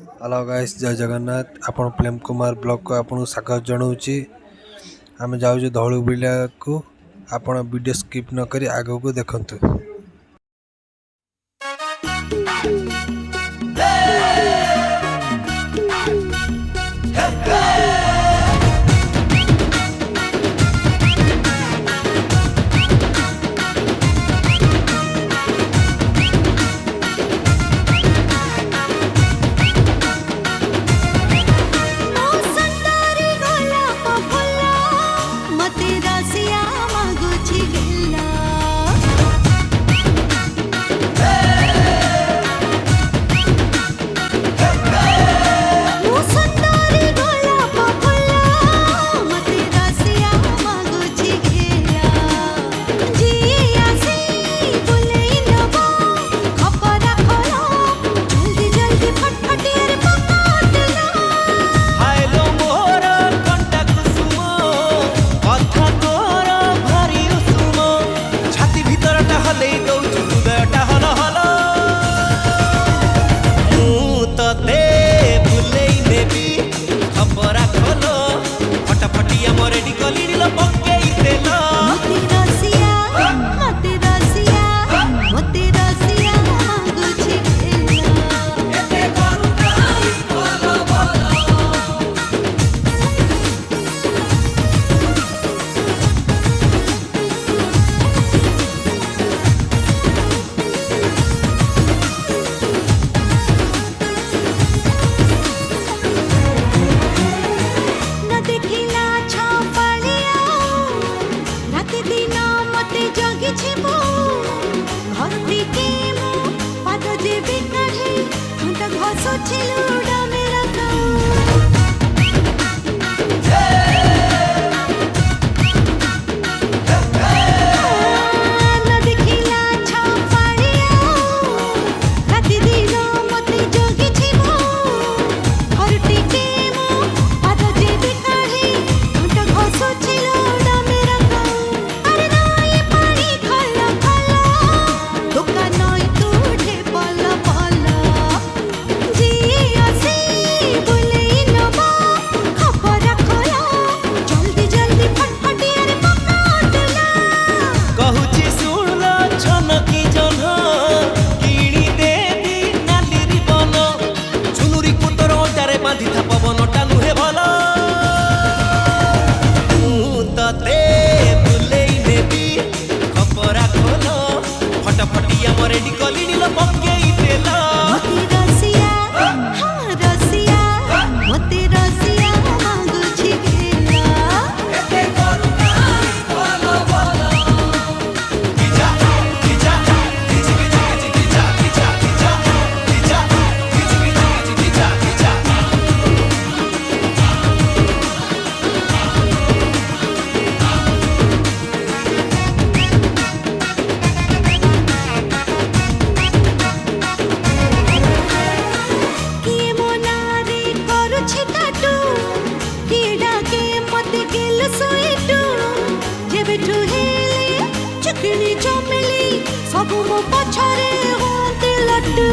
Hello guys, जय जगन्नाथ। आपण Prem Kumar blog को आपन स्वागत जनाऊँगी। आम जाऊँ धौलू बिलिया को। आपण वीडियो स्किप न करी आगो को देखंतु। ସବୁ ମୋ ପଛରେ ହୁଅନ୍ତି ଲड्डू।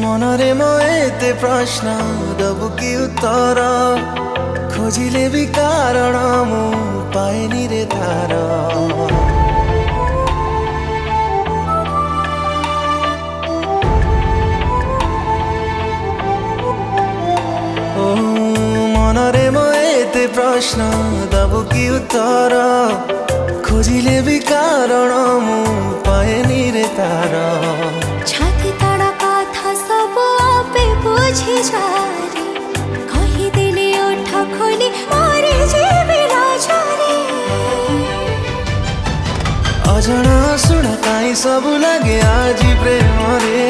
मनरे म एते प्रश्न दबु कि उत्तर खोजिले भी कारण मु पाएनी रे तार ओ मनरे म एते प्रश्न दबु कि उत्तर खोजिले भी कारण मु पाएनी रे तार छाती तड़ा कथा सब आपे बुझी जारे कही दिले ओठ खोली मारे जीवी लाजारे अजଣା सुना काई सब लगे आज प्रेम रे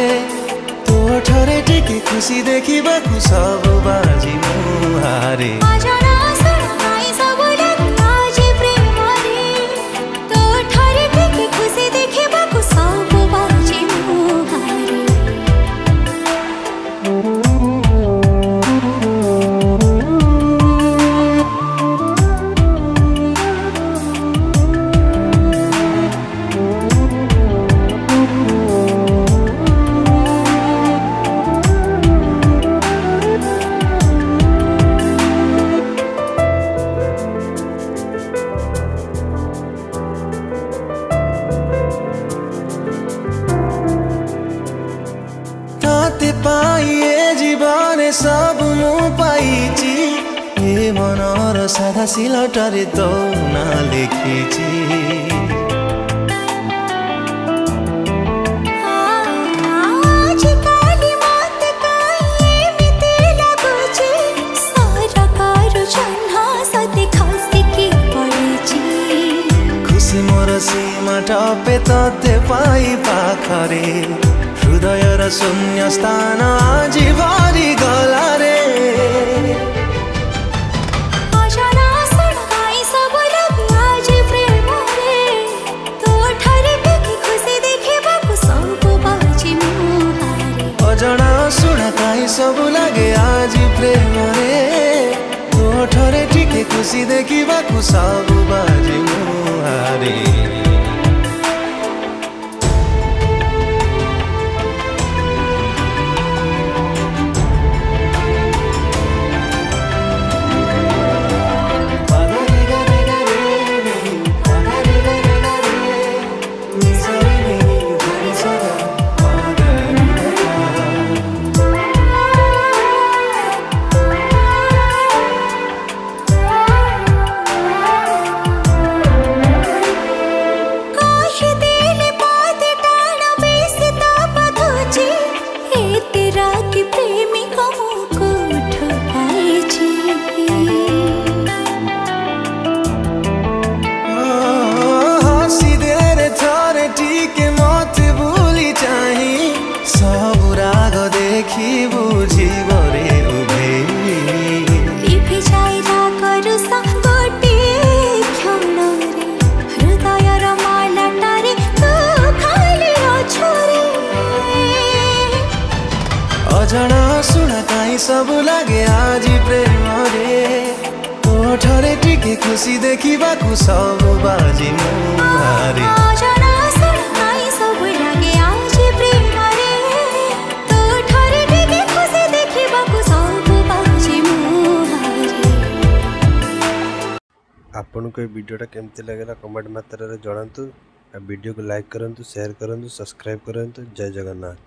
तो ठरे टिके खुशी देखिबा कु सब बाजी मुहारे अजଣା सुनाई सब लगे आज प्रेम रे तो ठारे टिके खुशी देखिबाकु सब बाजी मुहारे ताते पाइए जीवने सब मु पाइची ए मनर साधा सिलटरे तो ना लेखिची आजिकाली मत काई एमिति लाଗୁଛି सरकार जन्हा सते खसी की पड़िଛି खुशी मोर सीमा टपे तते पाई पाखरे हृदय र शून्य स्थान आज भरि गला रे अजଣା सुनाई सब लगे आज प्रेम रे तो ठारे टिके खुशी देखिबाकु सब बाजी मुहारे अजଣା सुना काई सब लागे आज प्रेम रे तो ठरे टिके खुशी देखिबा कु सब बाजी मुहारे कही दिले बात टाण बेसी तापथुची ए तेरा की प्रेमिका मुको ठुकाइची हसी दे थरे टिके मत भूली चाही सब राग देखी बुझी बरे उभे लिपि जाइरा करू संगोटी क्षण रे हृदय र मालाटारे तू खाली अछु रे अजଣା सुना काई सब लागे आज प्रेम रे तो ठरे टिके खुशी देखिबा कु सब बाजी मुहारे अजଣା सुनाई सब लगे आज प्रेम रे तो ठारे टिके खुशी देखिबाकु सब बाजी मुहारे आपनको ये वीडियोटा केमती लगेला कमेंट मात्रा रे जणांतु आ वीडियो को लाइक करंतु शेयर करंतु सब्सक्राइब करंतु जय जगन्नाथ।